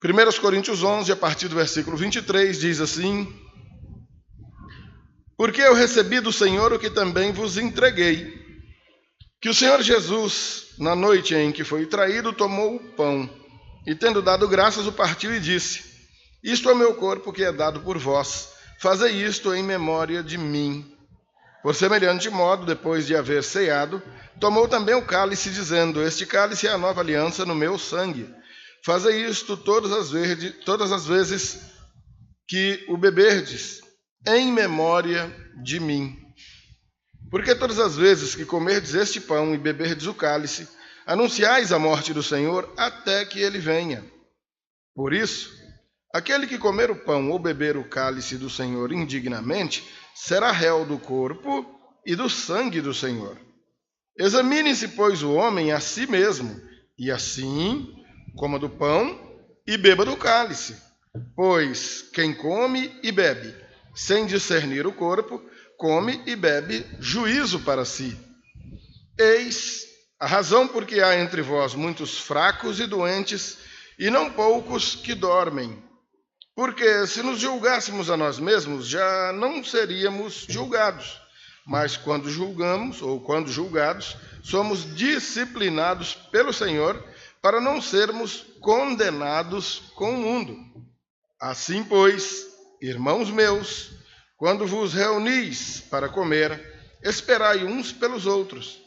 1 Coríntios 11, a partir do versículo 23, diz assim: Porque eu recebi do Senhor o que também vos entreguei, que o Senhor Jesus, na noite em que foi traído, tomou o pão, e tendo dado graças, o partiu e disse: Isto é o meu corpo que é dado por vós, fazei isto em memória de mim. Por semelhante modo, depois de haver ceado, tomou também o cálice, dizendo: Este cálice é a nova aliança no meu sangue. Fazei isto todas as vezes que o beberdes, em memória de mim. Porque todas as vezes que comerdes este pão e beberdes o cálice, anunciais a morte do Senhor até que ele venha. Por isso, aquele que comer o pão ou beber o cálice do Senhor indignamente, será réu do corpo e do sangue do Senhor. Examine-se, pois, o homem a si mesmo, e assim coma do pão e beba do cálice. Pois quem come e bebe, sem discernir o corpo, come e bebe juízo para si. Eis a razão por que há entre vós muitos fracos e doentes, e não poucos que dormem. Porque se nos julgássemos a nós mesmos, já não seríamos julgados. Mas quando julgados, somos disciplinados pelo Senhor, para não sermos condenados com o mundo. Assim, pois, irmãos meus, quando vos reunis para comer, esperai uns pelos outros.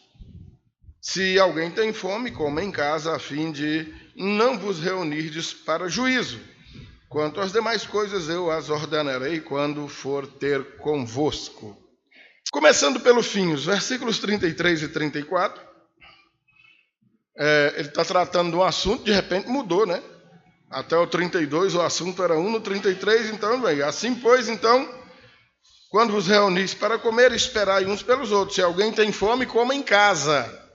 Se alguém tem fome, coma em casa, a fim de não vos reunirdes para juízo. Quanto às demais coisas, eu as ordenarei quando for ter convosco. Começando pelo fim, os versículos 33 e 34. Ele está tratando de um assunto, de repente mudou, né? Até o 32 o assunto era um, no 33, então, assim pois, então, quando vos reunis para comer, esperai uns pelos outros. Se alguém tem fome, coma em casa.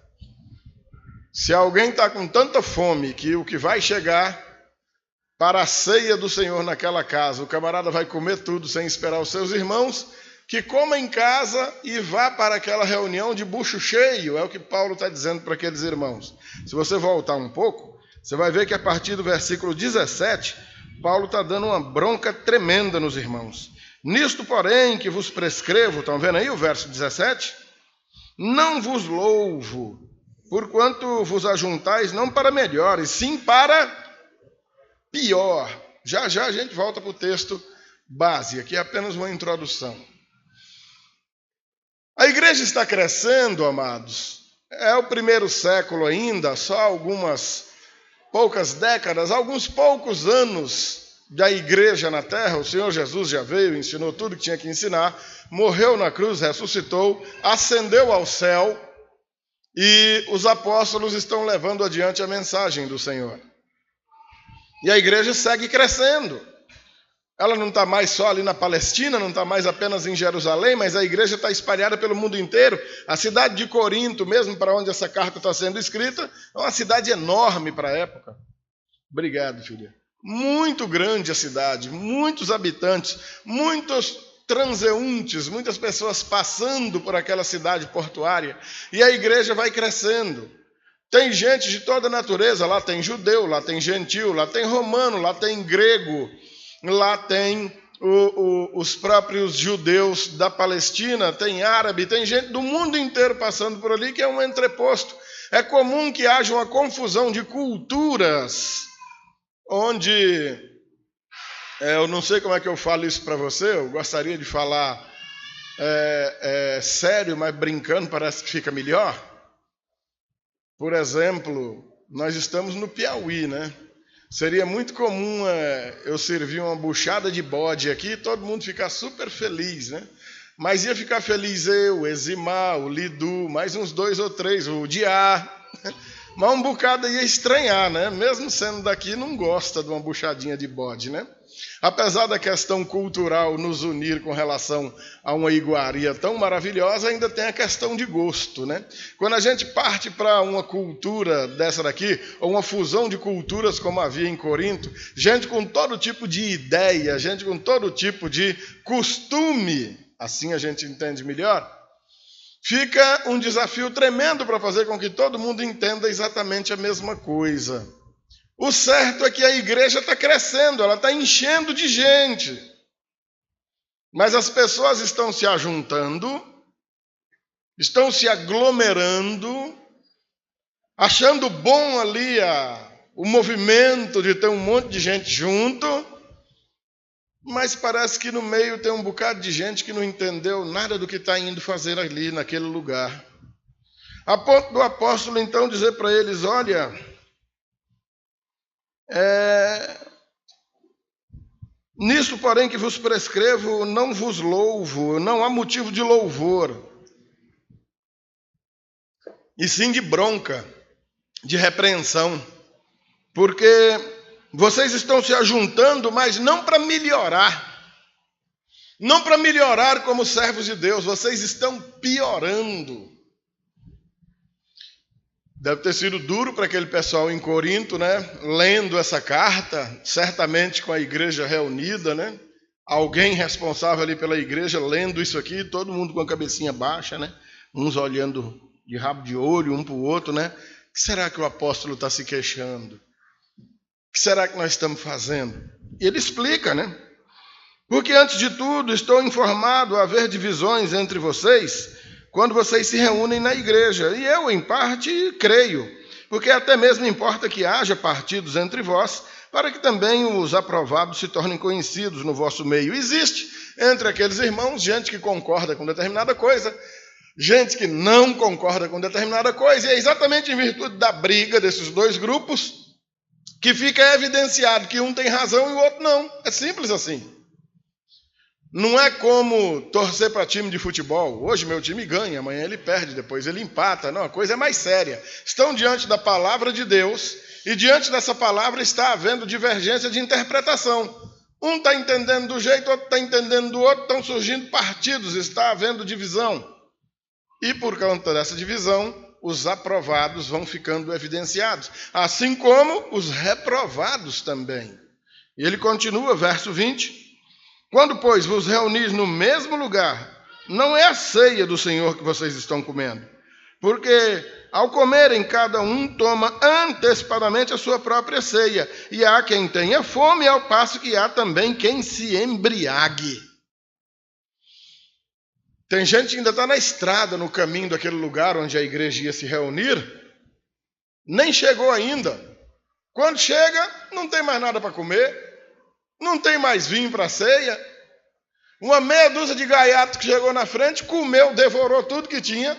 Se alguém está com tanta fome que o que vai chegar para a ceia do Senhor naquela casa, o camarada vai comer tudo sem esperar os seus irmãos, que coma em casa e vá para aquela reunião de bucho cheio, é o que Paulo está dizendo para aqueles irmãos. Se você voltar um pouco, você vai ver que a partir do versículo 17, Paulo está dando uma bronca tremenda nos irmãos. Nisto, porém, que vos prescrevo, estão vendo aí o verso 17? Não vos louvo, porquanto vos ajuntais não para melhor, e sim para pior. Já a gente volta para o texto base, aqui é apenas uma introdução. A igreja está crescendo, amados. É o primeiro século ainda, só algumas poucas décadas, alguns poucos anos da igreja na terra. O Senhor Jesus já veio, ensinou tudo que tinha que ensinar, morreu na cruz, ressuscitou, ascendeu ao céu e os apóstolos estão levando adiante a mensagem do Senhor. E a igreja segue crescendo. Ela não está mais só ali na Palestina, não está mais apenas em Jerusalém, mas a igreja está espalhada pelo mundo inteiro. A cidade de Corinto, mesmo para onde essa carta está sendo escrita, é uma cidade enorme para a época. Obrigado, filha. Muito grande a cidade, muitos habitantes, muitos transeuntes, muitas pessoas passando por aquela cidade portuária. E a igreja vai crescendo. Tem gente de toda natureza, lá tem judeu, lá tem gentil, lá tem romano, lá tem grego. Lá tem os próprios judeus da Palestina, tem árabe, tem gente do mundo inteiro passando por ali, que é um entreposto. É comum que haja uma confusão de culturas, onde, eu não sei como é que eu falo isso para você, eu gostaria de falar sério, mas brincando parece que fica melhor. Por exemplo, nós estamos no Piauí, né? Seria muito comum eu servir uma buchada de bode aqui e todo mundo ficar super feliz, né? Mas ia ficar feliz eu, o Eximar, o Lidu, mais uns 2 ou 3, o Diá. Mas um bocado ia estranhar, né? Mesmo sendo daqui, não gosta de uma buchadinha de bode, né? Apesar da questão cultural nos unir com relação a uma iguaria tão maravilhosa, ainda tem a questão de gosto, né? Quando a gente parte para uma cultura dessa daqui, ou uma fusão de culturas como havia em Corinto, gente com todo tipo de ideia, gente com todo tipo de costume, assim a gente entende melhor, fica um desafio tremendo para fazer com que todo mundo entenda exatamente a mesma coisa. O certo é que a igreja está crescendo, ela está enchendo de gente. Mas as pessoas estão se ajuntando, estão se aglomerando, achando bom ali o movimento de ter um monte de gente junto, mas parece que no meio tem um bocado de gente que não entendeu nada do que está indo fazer ali naquele lugar. A ponto do apóstolo então dizer para eles, olha, nisso porém que vos prescrevo, não vos louvo, não há motivo de louvor, e sim de bronca, de repreensão, porque vocês estão se ajuntando, mas não para melhorar. Não para melhorar como servos de Deus, vocês estão piorando. Deve ter sido duro para aquele pessoal em Corinto, né? Lendo essa carta, certamente com a igreja reunida, né? Alguém responsável ali pela igreja lendo isso aqui, todo mundo com a cabecinha baixa, né? Uns olhando de rabo de olho um para o outro, né? O que será que o apóstolo está se queixando? O que será que nós estamos fazendo? E ele explica, né? Porque antes de tudo estou informado a haver divisões entre vocês quando vocês se reúnem na igreja. E eu, em parte, creio, porque até mesmo importa que haja partidos entre vós, para que também os aprovados se tornem conhecidos no vosso meio. Existe entre aqueles irmãos gente que concorda com determinada coisa, gente que não concorda com determinada coisa, e é exatamente em virtude da briga desses dois grupos que fica evidenciado que um tem razão e o outro não. É simples assim. Não é como torcer para time de futebol. Hoje meu time ganha, amanhã ele perde, depois ele empata. Não, a coisa é mais séria. Estão diante da palavra de Deus e diante dessa palavra está havendo divergência de interpretação. Um está entendendo do jeito, outro está entendendo do outro, estão surgindo partidos, está havendo divisão. E por conta dessa divisão, os aprovados vão ficando evidenciados, assim como os reprovados também. E ele continua, verso 20. Quando, pois, vos reunis no mesmo lugar, não é a ceia do Senhor que vocês estão comendo, porque ao comerem cada um toma antecipadamente a sua própria ceia, e há quem tenha fome, ao passo que há também quem se embriague. Tem gente que ainda está na estrada, no caminho daquele lugar onde a igreja ia se reunir, nem chegou ainda. Quando chega, não tem mais nada para comer, não tem mais vinho para a ceia. Uma meia dúzia de gaiatos que chegou na frente, comeu, devorou tudo que tinha,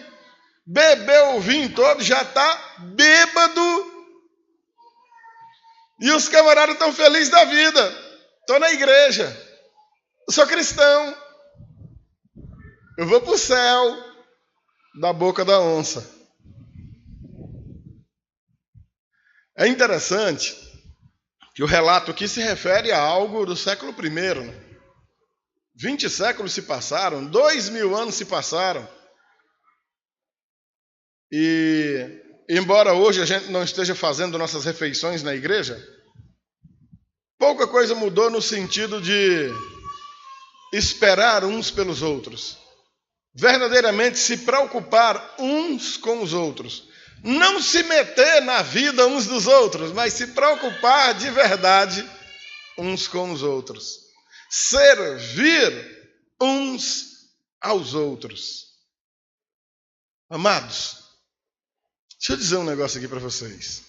bebeu o vinho todo, já está bêbado. E os camaradas estão felizes da vida. Estou na igreja. Eu sou cristão. Eu vou para o céu da boca da onça. É interessante que o relato aqui se refere a algo do século I. Né? 20 séculos se passaram, 2000 anos se passaram. E, embora hoje a gente não esteja fazendo nossas refeições na igreja, pouca coisa mudou no sentido de esperar uns pelos outros. Verdadeiramente se preocupar uns com os outros. Não se meter na vida uns dos outros, mas se preocupar de verdade uns com os outros. Servir uns aos outros. Amados, deixa eu dizer um negócio aqui para vocês.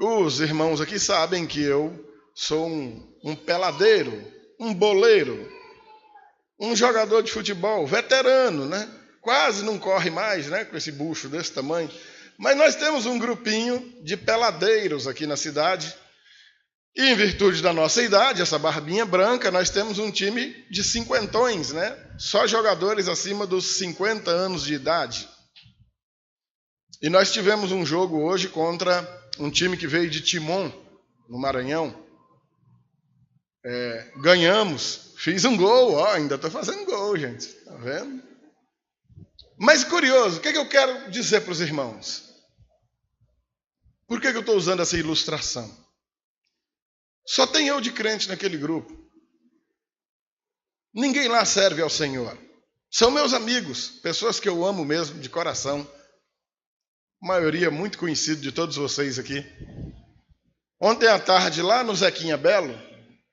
Os irmãos aqui sabem que eu sou um peladeiro, um boleiro, um jogador de futebol, veterano, né? Quase não corre mais, né? Com esse bucho desse tamanho. Mas nós temos um grupinho de peladeiros aqui na cidade. E em virtude da nossa idade, essa barbinha branca, nós temos um time de cinquentões, né? Só jogadores acima dos 50 anos de idade. E nós tivemos um jogo hoje contra um time que veio de Timon, no Maranhão. Ganhamos, fiz um gol, ainda estou fazendo gol, gente, tá vendo? Mas curioso, o que eu quero dizer para os irmãos? Por que eu estou usando essa ilustração? Só tem eu de crente naquele grupo. Ninguém lá serve ao Senhor. São meus amigos, pessoas que eu amo mesmo, de coração. maioria muito conhecido de todos vocês aqui. Ontem à tarde, lá no Zequinha Belo,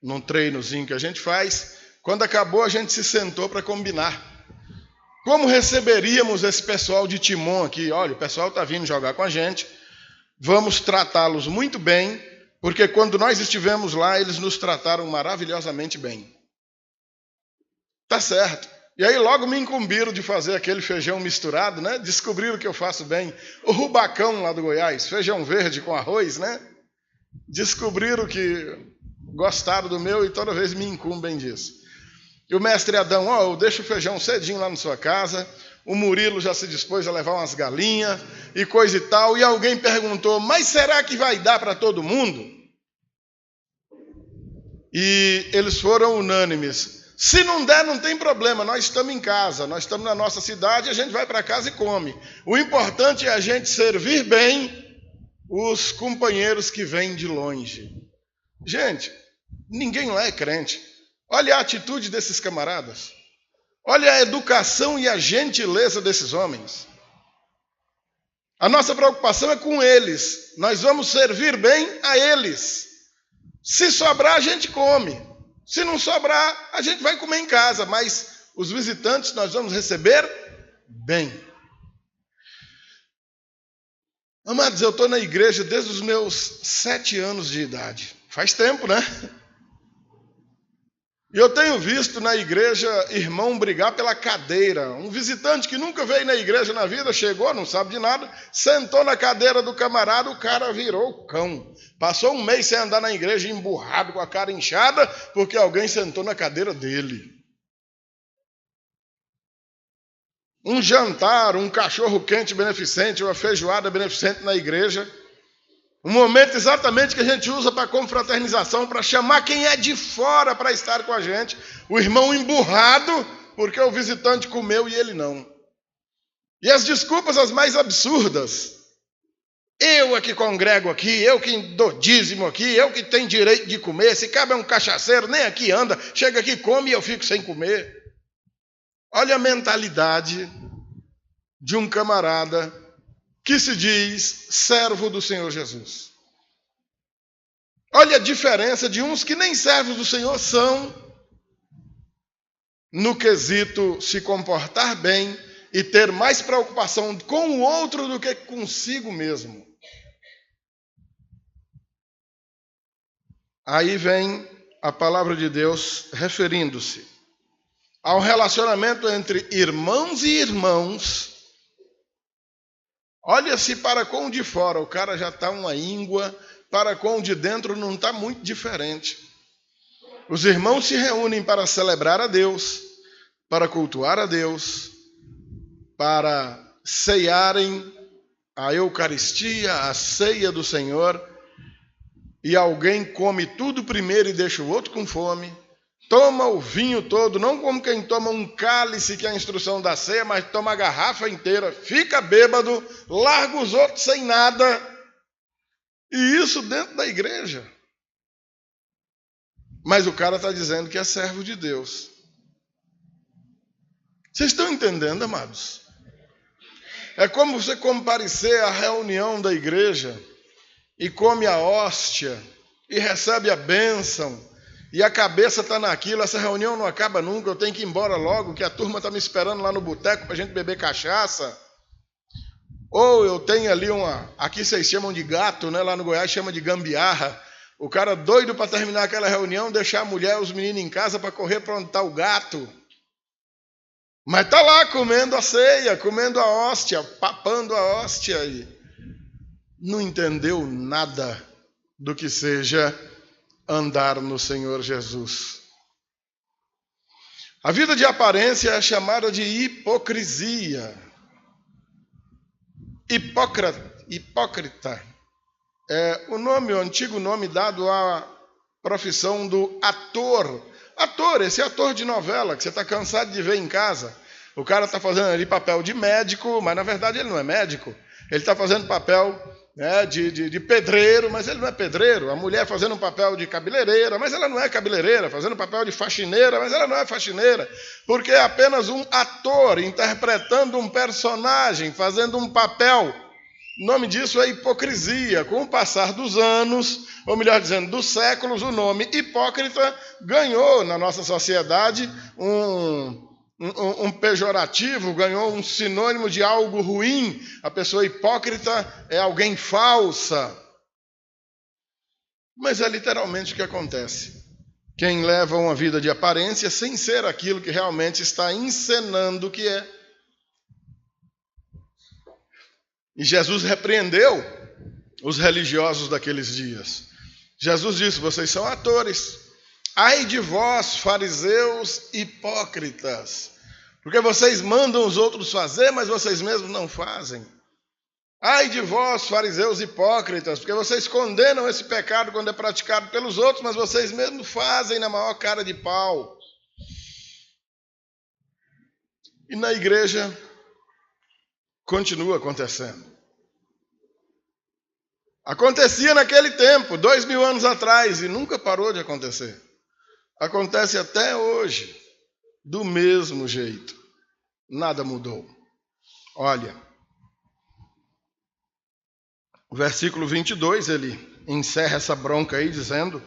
num treinozinho que a gente faz, quando acabou a gente se sentou para combinar. Como receberíamos esse pessoal de Timon aqui? Olha, o pessoal está vindo jogar com a gente, vamos tratá-los muito bem, porque quando nós estivemos lá, eles nos trataram maravilhosamente bem. Tá certo. E aí logo me incumbiram de fazer aquele feijão misturado, né? Descobriram que eu faço bem. O rubacão lá do Goiás, feijão verde com arroz, né? Descobriram que gostaram do meu e toda vez me incumbem disso. E o mestre Adão, eu deixo o feijão cedinho lá na sua casa, o Murilo já se dispôs a levar umas galinhas e coisa e tal, e alguém perguntou, mas será que vai dar para todo mundo? E eles foram unânimes. Se não der, não tem problema, nós estamos em casa, nós estamos na nossa cidade, a gente vai para casa e come. O importante é a gente servir bem os companheiros que vêm de longe. Gente, ninguém lá é crente. Olha a atitude desses camaradas. Olha a educação e a gentileza desses homens. A nossa preocupação é com eles. Nós vamos servir bem a eles. Se sobrar, a gente come. Se não sobrar, a gente vai comer em casa. Mas os visitantes nós vamos receber bem. Amados, eu estou na igreja desde os meus 7 anos de idade. Faz tempo, né? E eu tenho visto na igreja irmão brigar pela cadeira. Um visitante que nunca veio na igreja na vida, chegou, não sabe de nada, sentou na cadeira do camarada, o cara virou cão. Passou um mês sem andar na igreja, emburrado, com a cara inchada, porque alguém sentou na cadeira dele. Um jantar, um cachorro quente beneficente, uma feijoada beneficente na igreja. Um momento exatamente que a gente usa para confraternização, para chamar quem é de fora para estar com a gente. O irmão emburrado, porque o visitante comeu e ele não. E as desculpas as mais absurdas. Eu é que congrego aqui, eu que dou dízimo aqui, eu que tenho direito de comer. Se cabe um cachaceiro, nem aqui anda. Chega aqui, come e eu fico sem comer. Olha a mentalidade de um camarada que se diz servo do Senhor Jesus. Olha a diferença de uns que nem servos do Senhor são no quesito se comportar bem e ter mais preocupação com o outro do que consigo mesmo. Aí vem a palavra de Deus referindo-se ao relacionamento entre irmãos e irmãos. Olha, se para com o de fora o cara já está uma íngua, para com o de dentro não está muito diferente. Os irmãos se reúnem para celebrar a Deus, para cultuar a Deus, para ceiarem a Eucaristia, a ceia do Senhor, e alguém come tudo primeiro e deixa o outro com fome, toma o vinho todo, não como quem toma um cálice, que é a instrução da ceia, mas toma a garrafa inteira, fica bêbado, larga os outros sem nada. E isso dentro da igreja. Mas o cara está dizendo que é servo de Deus. Vocês estão entendendo, amados? É como você comparecer à reunião da igreja e come a hóstia e recebe a bênção, e a cabeça está naquilo, essa reunião não acaba nunca, eu tenho que ir embora logo, que a turma está me esperando lá no boteco para a gente beber cachaça. Ou eu tenho ali aqui vocês chamam de gato, né? Lá no Goiás chama de gambiarra. O cara doido para terminar aquela reunião, deixar a mulher e os meninos em casa para correr para onde está o gato. Mas está lá comendo a ceia, comendo a hóstia, papando a hóstia. E não entendeu nada do que seja andar no Senhor Jesus. A vida de aparência é chamada de hipocrisia. Hipócrita é o antigo nome dado à profissão do ator. Esse ator de novela que você está cansado de ver em casa. O cara está fazendo ali papel de médico, mas na verdade ele não é médico. Ele está fazendo papel de pedreiro, mas ele não é pedreiro. A mulher fazendo um papel de cabeleireira, mas ela não é cabeleireira. Fazendo um papel de faxineira, mas ela não é faxineira. Porque é apenas um ator interpretando um personagem, fazendo um papel. O nome disso é hipocrisia. Com o passar dos anos, ou melhor dizendo, dos séculos, o nome hipócrita ganhou na nossa sociedade um pejorativo, ganhou um sinônimo de algo ruim. A pessoa hipócrita é alguém falsa. Mas é literalmente o que acontece. Quem leva uma vida de aparência sem ser aquilo que realmente está encenando o que é. E Jesus repreendeu os religiosos daqueles dias. Jesus disse: vocês são atores. Ai de vós, fariseus hipócritas, porque vocês mandam os outros fazer, mas vocês mesmos não fazem. Ai de vós, fariseus hipócritas, porque vocês condenam esse pecado quando é praticado pelos outros, mas vocês mesmos fazem na maior cara de pau. E na igreja continua acontecendo. Acontecia naquele tempo, 2000 anos atrás, e nunca parou de acontecer. Acontece até hoje, do mesmo jeito. Nada mudou. Olha, o versículo 22, ele encerra essa bronca aí dizendo: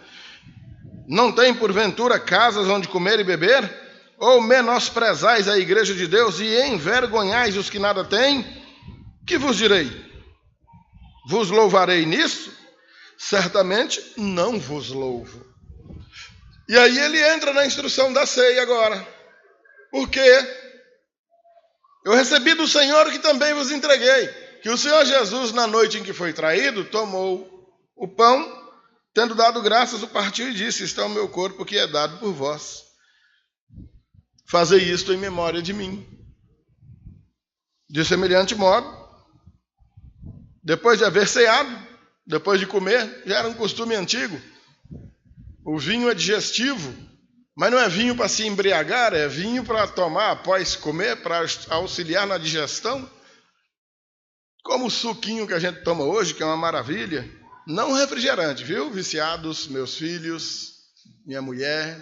não tem porventura casas onde comer e beber? Ou menosprezais a igreja de Deus e envergonhais os que nada têm? Que vos direi? Vos louvarei nisso? Certamente não vos louvo. E aí ele entra na instrução da ceia agora. Por quê? Eu recebi do Senhor que também vos entreguei. Que o Senhor Jesus, na noite em que foi traído, tomou o pão, tendo dado graças, o partiu e disse: este é o meu corpo que é dado por vós. Fazei isto em memória de mim. De semelhante modo, depois de haver ceado, depois de comer, já era um costume antigo. O vinho é digestivo, mas não é vinho para se embriagar, é vinho para tomar após comer, para auxiliar na digestão. Como o suquinho que a gente toma hoje, que é uma maravilha. Não refrigerante, viu? Viciados, meus filhos, minha mulher.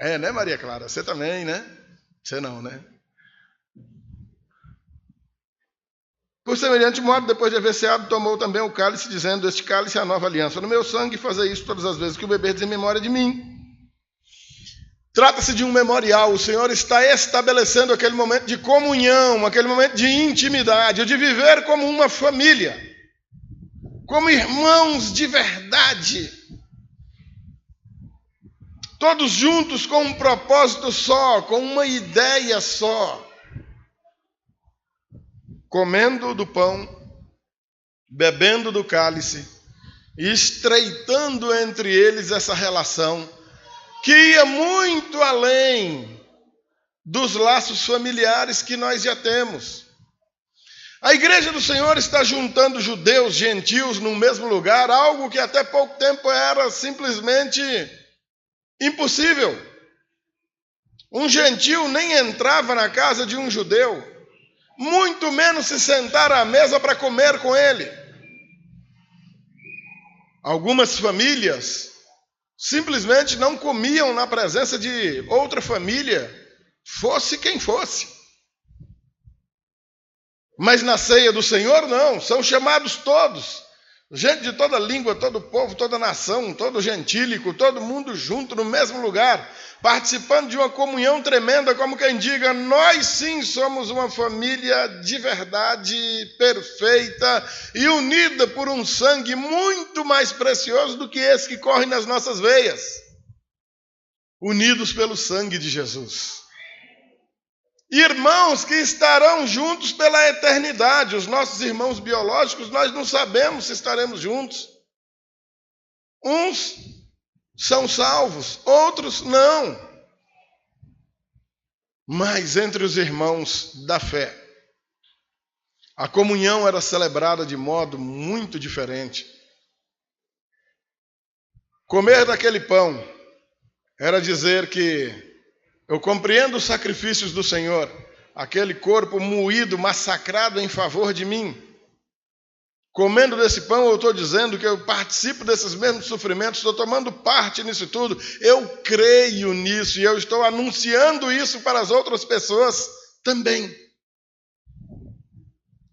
É, né, Maria Clara? Você também, né? Você não, né? Por semelhante modo, depois de haver ceado, tomou também o cálice, dizendo: este cálice é a nova aliança. No meu sangue, fazei isso todas as vezes que o beberdes em memória de mim. Trata-se de um memorial. O Senhor está estabelecendo aquele momento de comunhão, aquele momento de intimidade, de viver como uma família, como irmãos de verdade, todos juntos com um propósito só, com uma ideia só. Comendo do pão, bebendo do cálice, e estreitando entre eles essa relação que ia muito além dos laços familiares que nós já temos. A igreja do Senhor está juntando judeus, gentios no mesmo lugar, algo que até pouco tempo era simplesmente impossível. Um gentio nem entrava na casa de um judeu, muito menos se sentar à mesa para comer com ele. Algumas famílias simplesmente não comiam na presença de outra família, fosse quem fosse. Mas na ceia do Senhor, não, são chamados todos. Gente de toda língua, todo povo, toda nação, todo gentílico, todo mundo junto no mesmo lugar, participando de uma comunhão tremenda, como quem diga: nós sim somos uma família de verdade, perfeita e unida por um sangue muito mais precioso do que esse que corre nas nossas veias. Unidos pelo sangue de Jesus. Irmãos que estarão juntos pela eternidade. Os nossos irmãos biológicos, nós não sabemos se estaremos juntos. Uns são salvos, outros não. Mas entre os irmãos da fé, a comunhão era celebrada de modo muito diferente. Comer daquele pão era dizer que eu compreendo os sacrifícios do Senhor, aquele corpo moído, massacrado em favor de mim. Comendo desse pão, eu estou dizendo que eu participo desses mesmos sofrimentos, estou tomando parte nisso tudo, eu creio nisso e eu estou anunciando isso para as outras pessoas também.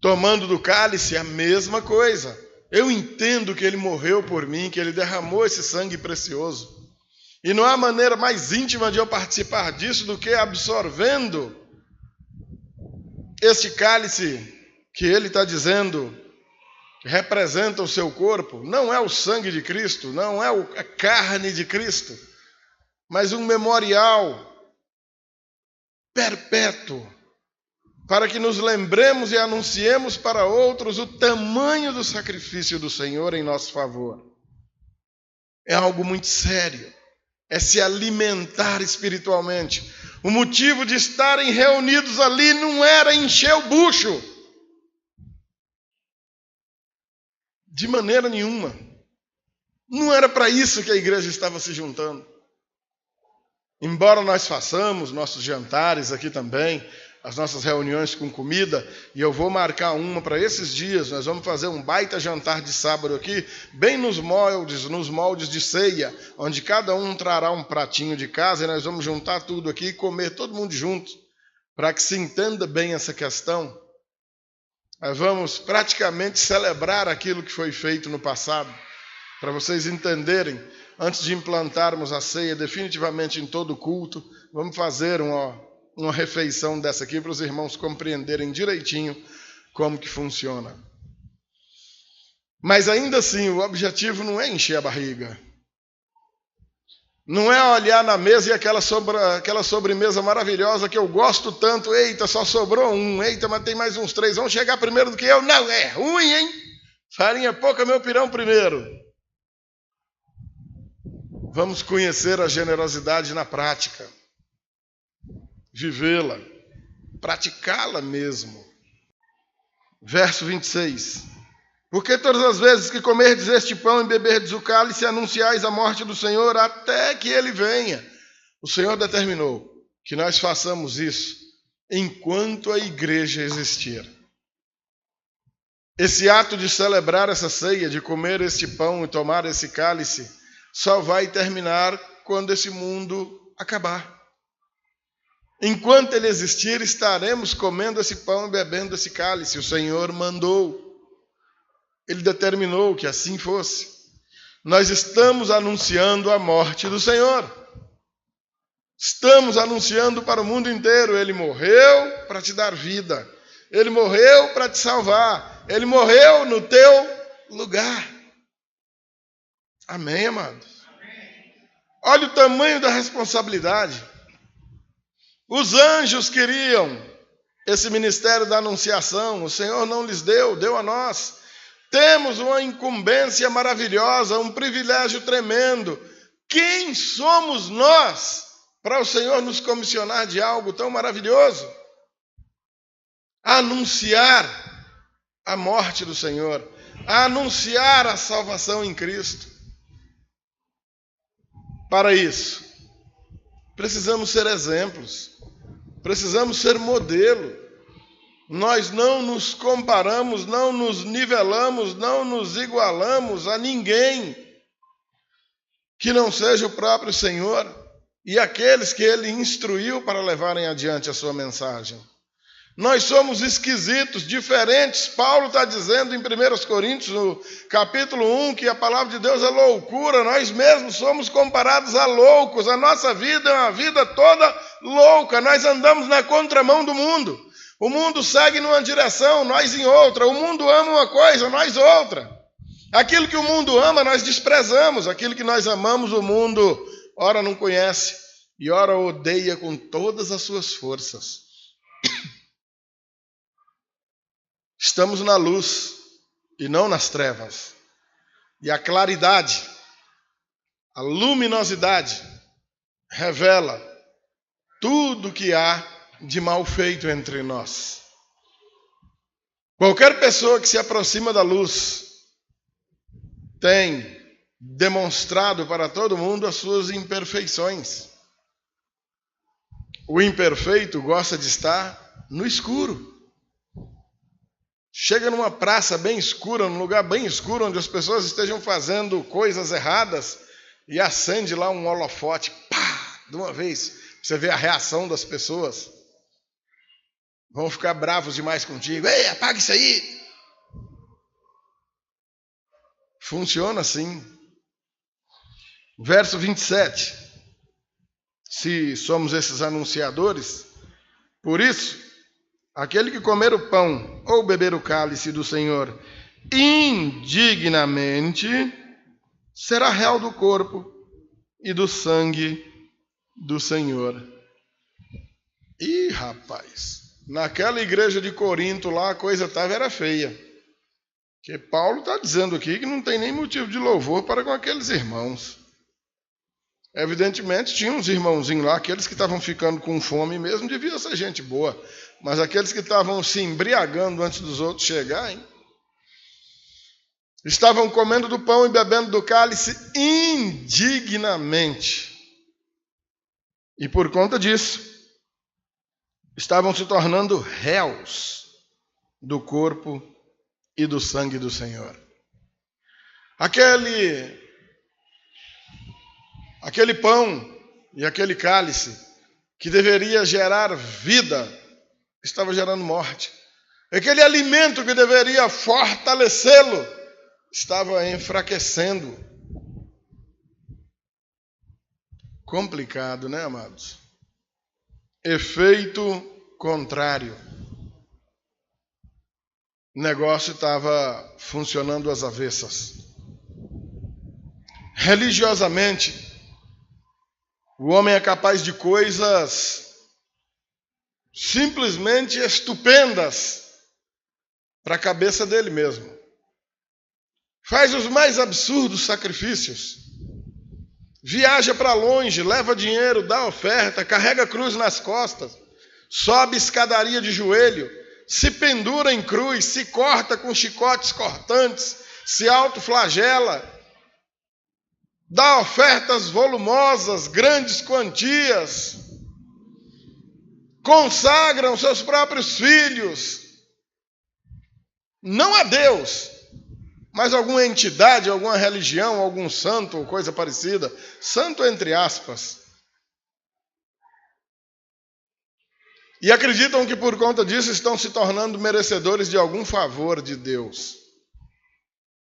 Tomando do cálice, a mesma coisa. Eu entendo que ele morreu por mim, que ele derramou esse sangue precioso. E não há maneira mais íntima de eu participar disso do que absorvendo este cálice que ele está dizendo representa o seu corpo. Não é o sangue de Cristo, não é a carne de Cristo, mas um memorial perpétuo, para que nos lembremos e anunciemos para outros o tamanho do sacrifício do Senhor em nosso favor. É algo muito sério, é se alimentar espiritualmente. O motivo de estarem reunidos ali não era encher o bucho, de maneira nenhuma. Não era para isso que a igreja estava se juntando. Embora nós façamos nossos jantares aqui também, as nossas reuniões com comida, e eu vou marcar uma para esses dias, nós vamos fazer um baita jantar de sábado aqui, bem nos moldes de ceia, onde cada um trará um pratinho de casa, e nós vamos juntar tudo aqui e comer todo mundo junto, para que se entenda bem essa questão. Nós vamos praticamente celebrar aquilo que foi feito no passado, para vocês entenderem. Antes de implantarmos a ceia definitivamente em todo o culto, vamos fazer uma refeição dessa aqui para os irmãos compreenderem direitinho como que funciona. Mas ainda assim, o objetivo não é encher a barriga. Não é olhar na mesa e aquela sobremesa maravilhosa que eu gosto tanto. Eita, só sobrou um. Eita, mas tem mais uns 3. Vão chegar primeiro do que eu. Não, é ruim, hein? Farinha pouca, meu pirão primeiro. Vamos conhecer a generosidade na prática, vivê-la, praticá-la mesmo. Verso 26. Porque todas as vezes que comerdes este pão e beberdes o cálice, anunciais a morte do Senhor até que ele venha. O Senhor determinou que nós façamos isso enquanto a igreja existir. Esse ato de celebrar essa ceia, de comer este pão e tomar esse cálice, só vai terminar quando esse mundo acabar. Enquanto ele existir, estaremos comendo esse pão e bebendo esse cálice. O Senhor mandou. Ele determinou que assim fosse. Nós estamos anunciando a morte do Senhor. Estamos anunciando para o mundo inteiro. Ele morreu para te dar vida. Ele morreu para te salvar. Ele morreu no teu lugar. Amém, amados? Olha o tamanho da responsabilidade. Os anjos queriam esse ministério da anunciação. O Senhor não lhes deu, deu a nós. Temos uma incumbência maravilhosa, um privilégio tremendo. Quem somos nós para o Senhor nos comissionar de algo tão maravilhoso? Anunciar a morte do Senhor, anunciar a salvação em Cristo. Para isso, precisamos ser exemplos, precisamos ser modelo. Nós não nos comparamos, não nos nivelamos, não nos igualamos a ninguém que não seja o próprio Senhor e aqueles que Ele instruiu para levarem adiante a sua mensagem. Nós somos esquisitos, diferentes. Paulo está dizendo em 1 Coríntios, no capítulo 1, que a palavra de Deus é loucura. Nós mesmos somos comparados a loucos. A nossa vida é uma vida toda louca. Nós andamos na contramão do mundo. O mundo segue numa direção, nós em outra. O mundo ama uma coisa, nós outra. Aquilo que o mundo ama, nós desprezamos. Aquilo que nós amamos, o mundo ora não conhece e ora odeia com todas as suas forças. Estamos na luz e não nas trevas. E a claridade, a luminosidade, revela tudo que há de mal feito entre nós. Qualquer pessoa que se aproxima da luz tem demonstrado para todo mundo as suas imperfeições. O imperfeito gosta de estar no escuro. Chega numa praça bem escura, num lugar bem escuro, onde as pessoas estejam fazendo coisas erradas, e acende lá um holofote, pá, de uma vez. Você vê a reação das pessoas. vão ficar bravos demais contigo. Ei, apaga isso aí. Funciona assim. Verso 27. Se somos esses anunciadores, por isso, aquele que comer o pão ou beber o cálice do Senhor indignamente será réu do corpo e do sangue do Senhor. Ih, rapaz, naquela igreja de Corinto lá a coisa era feia. Porque Paulo está dizendo aqui que não tem nem motivo de louvor para com aqueles irmãos. Evidentemente tinha uns irmãozinhos lá, aqueles que estavam ficando com fome mesmo, devia ser gente boa. Mas aqueles que estavam se embriagando antes dos outros chegarem, estavam comendo do pão e bebendo do cálice indignamente. E por conta disso, estavam se tornando réus do corpo e do sangue do Senhor. Aquele pão e aquele cálice que deveria gerar vida, estava gerando morte. Aquele alimento que deveria fortalecê-lo, estava enfraquecendo. Complicado, né, amados? Efeito contrário. O negócio estava funcionando às avessas. Religiosamente, o homem é capaz de coisas simplesmente estupendas para a cabeça dele mesmo. Faz os mais absurdos sacrifícios. Viaja para longe, leva dinheiro, dá oferta, carrega cruz nas costas, sobe escadaria de joelho, se pendura em cruz, se corta com chicotes cortantes, se autoflagela, dá ofertas volumosas, grandes quantias, consagram seus próprios filhos, não a Deus, mas alguma entidade, alguma religião, algum santo ou coisa parecida, santo entre aspas. E acreditam que por conta disso estão se tornando merecedores de algum favor de Deus.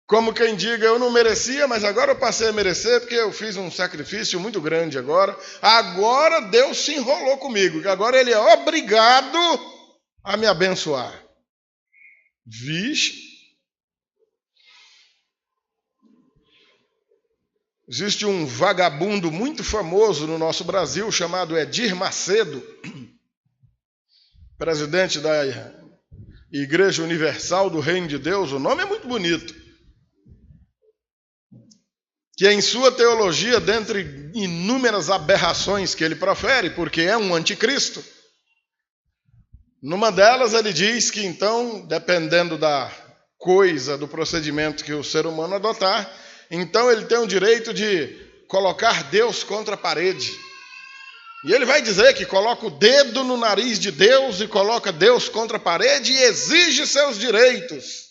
Como quem diga, eu não merecia, mas agora eu passei a merecer porque eu fiz um sacrifício muito grande agora. Agora Deus se enrolou comigo, que agora Ele é obrigado a me abençoar. Vixe! Existe um vagabundo muito famoso no nosso Brasil chamado Edir Macedo, presidente da Igreja Universal do Reino de Deus. O nome é muito bonito. Que em sua teologia, dentre inúmeras aberrações que ele profere, porque é um anticristo, numa delas ele diz que então, dependendo da coisa, do procedimento que o ser humano adotar, então ele tem o direito de colocar Deus contra a parede. E ele vai dizer que coloca o dedo no nariz de Deus e coloca Deus contra a parede e exige seus direitos.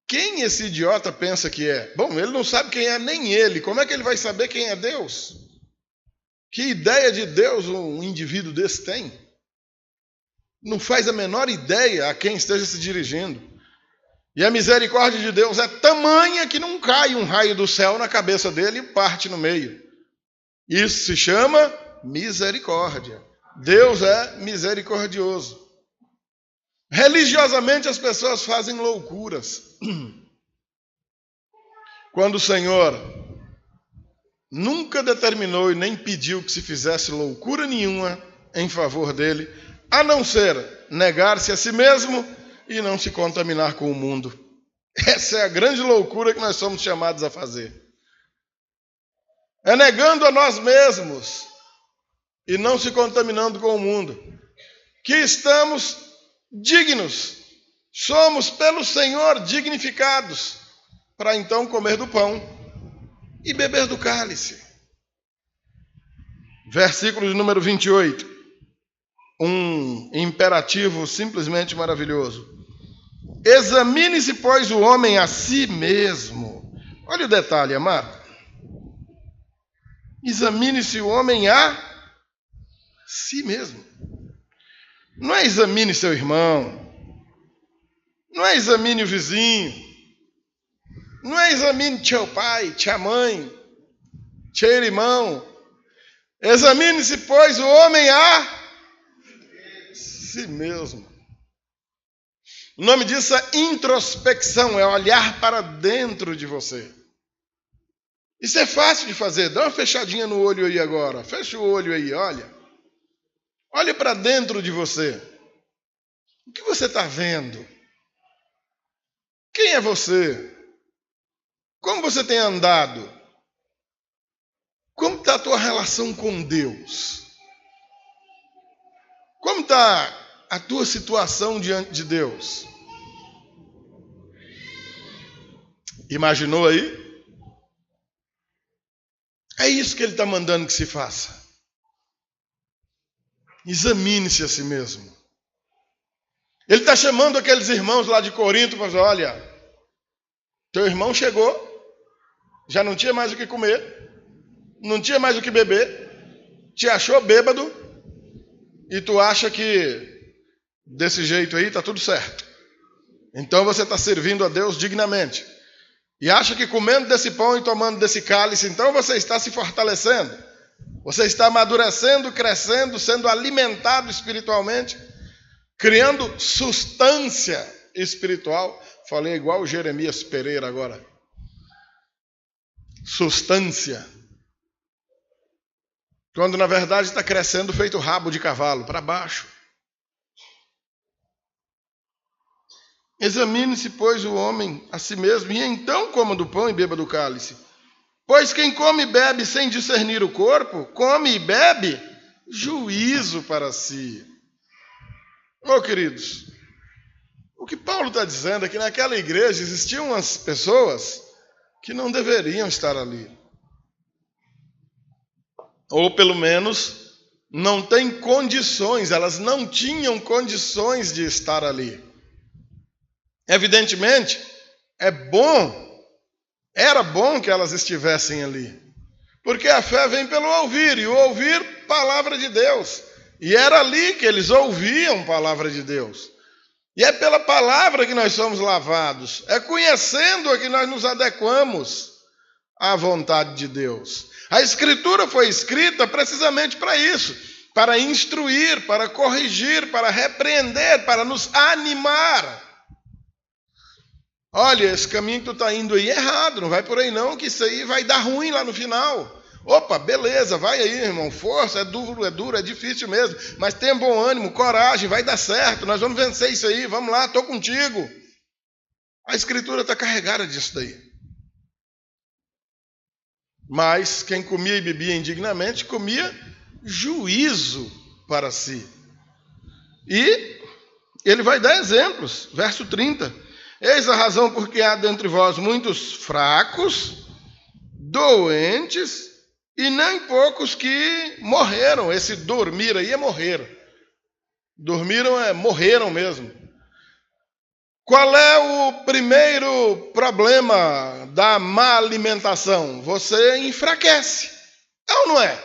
Quem esse idiota pensa que é? Bom, ele não sabe quem é nem ele. Como é que ele vai saber quem é Deus? Que ideia de Deus um indivíduo desse tem? Não faz a menor ideia a quem esteja se dirigindo. E a misericórdia de Deus é tamanha que não cai um raio do céu na cabeça dele e parte no meio. Isso se chama misericórdia. Deus é misericordioso. Religiosamente as pessoas fazem loucuras. Quando o Senhor nunca determinou e nem pediu que se fizesse loucura nenhuma em favor dele, a não ser negar-se a si mesmo e não se contaminar com o mundo. Essa é a grande loucura que nós somos chamados a fazer. É negando a nós mesmos e não se contaminando com o mundo, que estamos dignos, somos pelo Senhor dignificados, para então comer do pão e beber do cálice. Versículo de número 28, um imperativo simplesmente maravilhoso. Examine-se, pois, o homem a si mesmo. Olha o detalhe, amado. Examine-se o homem a si mesmo. Não é examine seu irmão. Não é examine o vizinho. Não é examine teu pai, tia mãe, teu irmão. Examine-se, pois, o homem a si mesmo. O nome disso é introspecção, é olhar para dentro de você. Isso é fácil de fazer. Dá uma fechadinha no olho aí agora. Fecha o olho aí, olha. Olha para dentro de você. O que você está vendo? Quem é você? Como você tem andado? Como está a tua relação com Deus? Como está a tua situação diante de Deus? Imaginou aí? É isso que ele está mandando que se faça. Examine-se a si mesmo. Ele está chamando aqueles irmãos lá de Corinto para dizer, olha, teu irmão chegou, já não tinha mais o que comer, não tinha mais o que beber, te achou bêbado e tu acha que desse jeito aí está tudo certo. Então você está servindo a Deus dignamente. E acha que comendo desse pão e tomando desse cálice, então você está se fortalecendo. Você está amadurecendo, crescendo, sendo alimentado espiritualmente, criando substância espiritual. Falei igual o Jeremias Pereira agora. Substância. Quando na verdade está crescendo feito rabo de cavalo, para baixo. Examine-se, pois, o homem a si mesmo, e então coma do pão e beba do cálice. Pois quem come e bebe sem discernir o corpo, come e bebe juízo para si. Ô, queridos, o que Paulo está dizendo é que naquela igreja existiam umas pessoas que não deveriam estar ali. Ou pelo menos não têm condições, elas não tinham condições de estar ali. Evidentemente, era bom que elas estivessem ali. Porque a fé vem pelo ouvir, e o ouvir, palavra de Deus. E era ali que eles ouviam palavra de Deus. E é pela palavra que nós somos lavados. É conhecendo-a que nós nos adequamos à vontade de Deus. A Escritura foi escrita precisamente para isso. Para instruir, para corrigir, para repreender, para nos animar. Olha, esse caminho que tu está indo aí é errado, não vai por aí não, que isso aí vai dar ruim lá no final. Opa, beleza, vai aí, irmão, força, é duro, é difícil mesmo, mas tenha bom ânimo, coragem, vai dar certo, nós vamos vencer isso aí, vamos lá, estou contigo. A Escritura está carregada disso daí. Mas quem comia e bebia indignamente, comia juízo para si. E ele vai dar exemplos, verso 30. Eis a razão porque há dentre vós muitos fracos, doentes, e nem poucos que morreram. Esse dormir aí é morrer. Dormiram é morreram mesmo. Qual é o primeiro problema da má alimentação? Você enfraquece. É ou não é?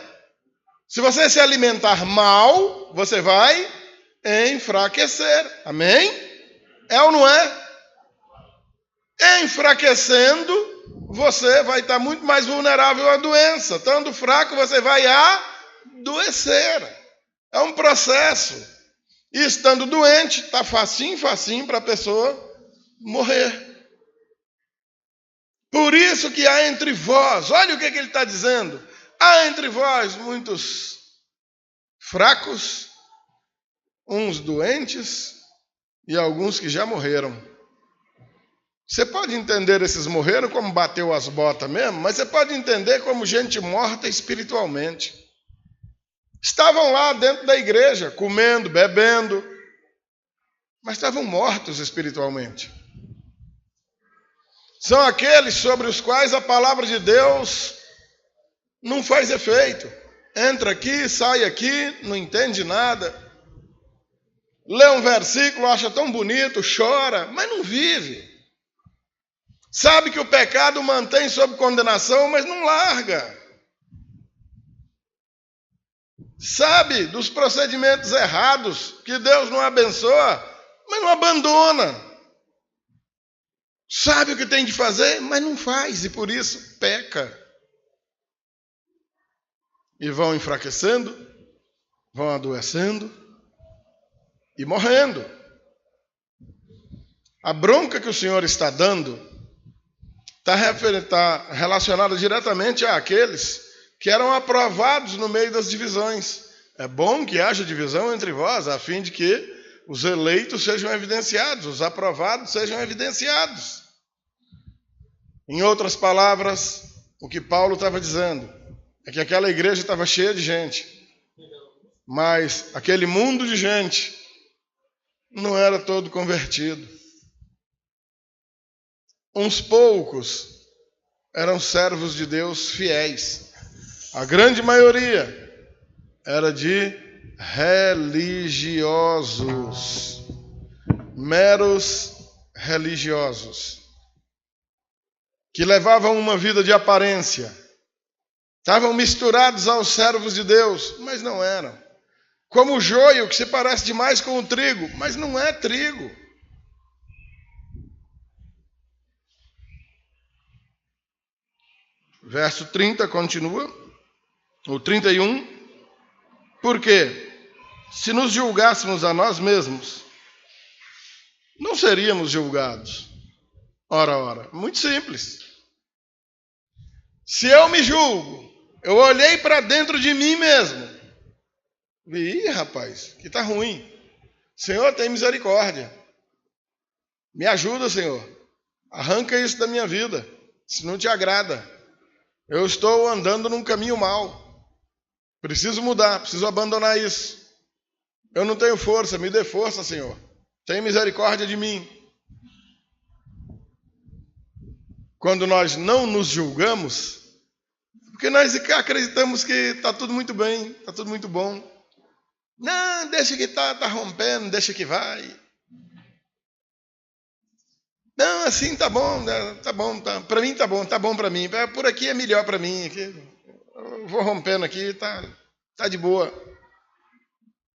Se você se alimentar mal, você vai enfraquecer. Amém? É ou não é? Enfraquecendo, você vai estar muito mais vulnerável à doença. Estando fraco, você vai adoecer. É um processo. E estando doente, está facinho para a pessoa morrer. Por isso que há entre vós, olha o que ele está dizendo, há entre vós muitos fracos, uns doentes e alguns que já morreram. Você pode entender esses morreram como bateu as botas mesmo, mas você pode entender como gente morta espiritualmente. Estavam lá dentro da igreja, comendo, bebendo, mas estavam mortos espiritualmente. São aqueles sobre os quais a palavra de Deus não faz efeito. Entra aqui, sai aqui, não entende nada. Lê um versículo, acha tão bonito, chora, mas não vive. Sabe que o pecado mantém sob condenação, mas não larga. sabe dos procedimentos errados, que Deus não abençoa, mas não abandona. Sabe o que tem de fazer, mas não faz, e por isso peca. E vão enfraquecendo, vão adoecendo e morrendo. A bronca que o Senhor está dando está relacionada diretamente àqueles que eram aprovados no meio das divisões. É bom que haja divisão entre vós, a fim de que os eleitos sejam evidenciados, os aprovados sejam evidenciados. Em outras palavras, o que Paulo estava dizendo é que aquela igreja estava cheia de gente, mas aquele mundo de gente não era todo convertido. Uns poucos eram servos de Deus fiéis. A grande maioria era de religiosos, meros religiosos, que levavam uma vida de aparência. Estavam misturados aos servos de Deus, mas não eram. Como o joio, que se parece demais com o trigo, mas não é trigo. Verso 30 continua, o 31. Porque se nos julgássemos a nós mesmos, não seríamos julgados. Ora, muito simples. Se eu me julgo, eu olhei para dentro de mim mesmo. Ih, rapaz, que está ruim. Senhor, tem misericórdia. Me ajuda, Senhor. Arranca isso da minha vida, se não te agrada. Eu estou andando num caminho mau. Preciso mudar, preciso abandonar isso. Eu não tenho força, me dê força, Senhor. Tenha misericórdia de mim. Quando nós não nos julgamos, porque nós acreditamos que está tudo muito bem, está tudo muito bom. Não, deixa que está rompendo, deixa que vai. Não, assim tá bom, para mim tá bom para mim. Por aqui é melhor para mim. Aqui, eu vou rompendo aqui, tá de boa.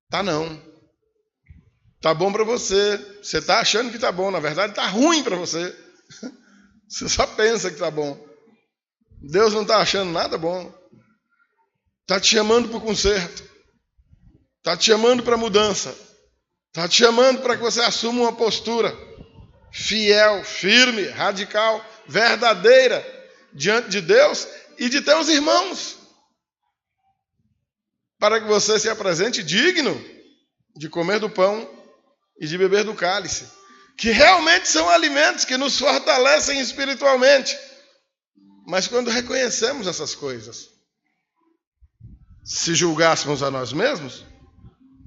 Tá não. Tá bom para você. Você tá achando que tá bom, na verdade tá ruim para você. Você só pensa que tá bom. Deus não tá achando nada bom. Tá te chamando para o conserto. Tá te chamando para mudança. Tá te chamando para que você assuma uma postura fiel, firme, radical, verdadeira diante de Deus e de teus irmãos, para que você se apresente digno de comer do pão e de beber do cálice, que realmente são alimentos que nos fortalecem espiritualmente. Mas quando reconhecemos essas coisas, se julgássemos a nós mesmos,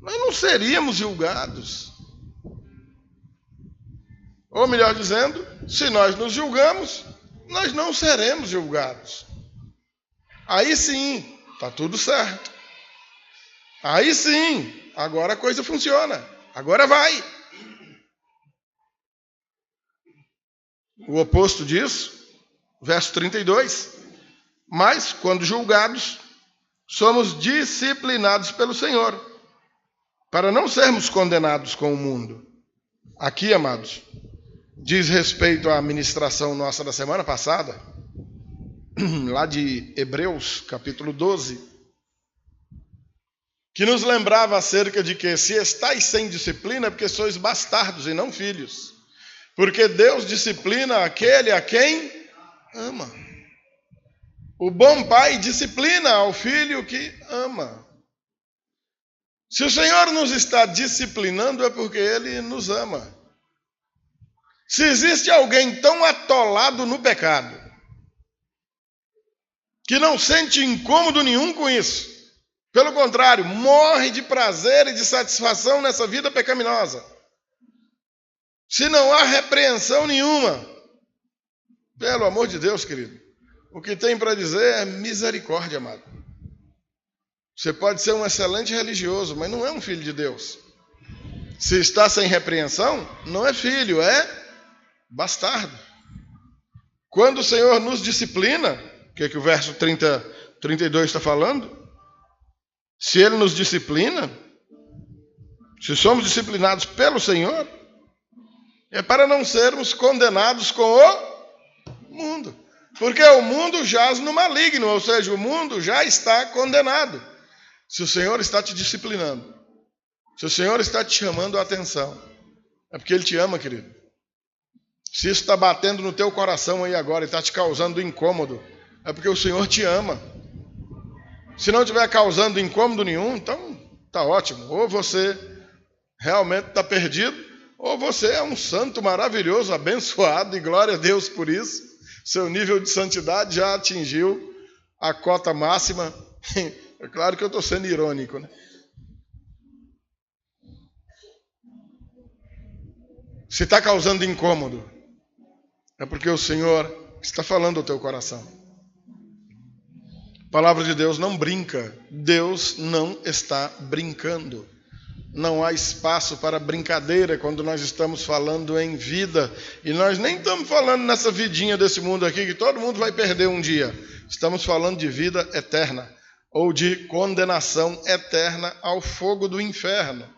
nós não seríamos julgados. Ou melhor dizendo, se nós nos julgamos, nós não seremos julgados. Aí sim, está tudo certo. Aí sim, agora a coisa funciona. Agora vai. O oposto disso, verso 32. Mas, quando julgados, somos disciplinados pelo Senhor, para não sermos condenados com o mundo. Aqui, amados, diz respeito à ministração nossa da semana passada, lá de Hebreus, capítulo 12, que nos lembrava acerca de que se estáis sem disciplina é porque sois bastardos e não filhos. Porque Deus disciplina aquele a quem ama. O bom pai disciplina ao filho que ama. Se o Senhor nos está disciplinando é porque Ele nos ama. Se existe alguém tão atolado no pecado, que não sente incômodo nenhum com isso, pelo contrário, morre de prazer e de satisfação nessa vida pecaminosa, se não há repreensão nenhuma, pelo amor de Deus, querido, o que tem para dizer é misericórdia, amado. Você pode ser um excelente religioso, mas não é um filho de Deus. Se está sem repreensão, não é filho, é bastardo. Quando o Senhor nos disciplina, o que o verso 32 está falando? Se Ele nos disciplina, se somos disciplinados pelo Senhor, é para não sermos condenados com o mundo. Porque o mundo jaz no maligno, ou seja, o mundo já está condenado. Se o Senhor está te disciplinando, se o Senhor está te chamando a atenção, é porque Ele te ama, querido. Se isso está batendo no teu coração aí agora e está te causando incômodo, é porque o Senhor te ama. Se não estiver causando incômodo nenhum, então está ótimo. Ou você realmente está perdido, ou você é um santo maravilhoso, abençoado, e glória a Deus por isso. Seu nível de santidade já atingiu a cota máxima. É claro que eu estou sendo irônico, né? Se está causando incômodo, é porque o Senhor está falando ao teu coração. A palavra de Deus não brinca. Deus não está brincando. Não há espaço para brincadeira quando nós estamos falando em vida. E nós nem estamos falando nessa vidinha desse mundo aqui, que todo mundo vai perder um dia. Estamos falando de vida eterna, ou de condenação eterna ao fogo do inferno.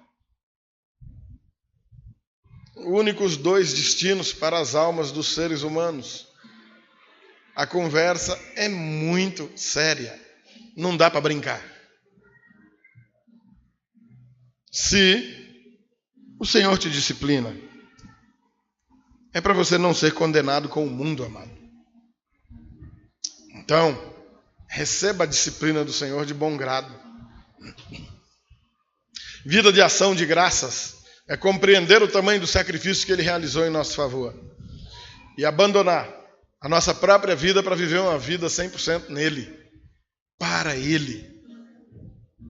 Únicos dois destinos para as almas dos seres humanos. A conversa é muito séria. Não dá para brincar. Se o Senhor te disciplina, é para você não ser condenado com o mundo, amado. Então, receba a disciplina do Senhor de bom grado. Vida de ação de graças é compreender o tamanho do sacrifício que Ele realizou em nosso favor e abandonar a nossa própria vida para viver uma vida 100% nele, para Ele.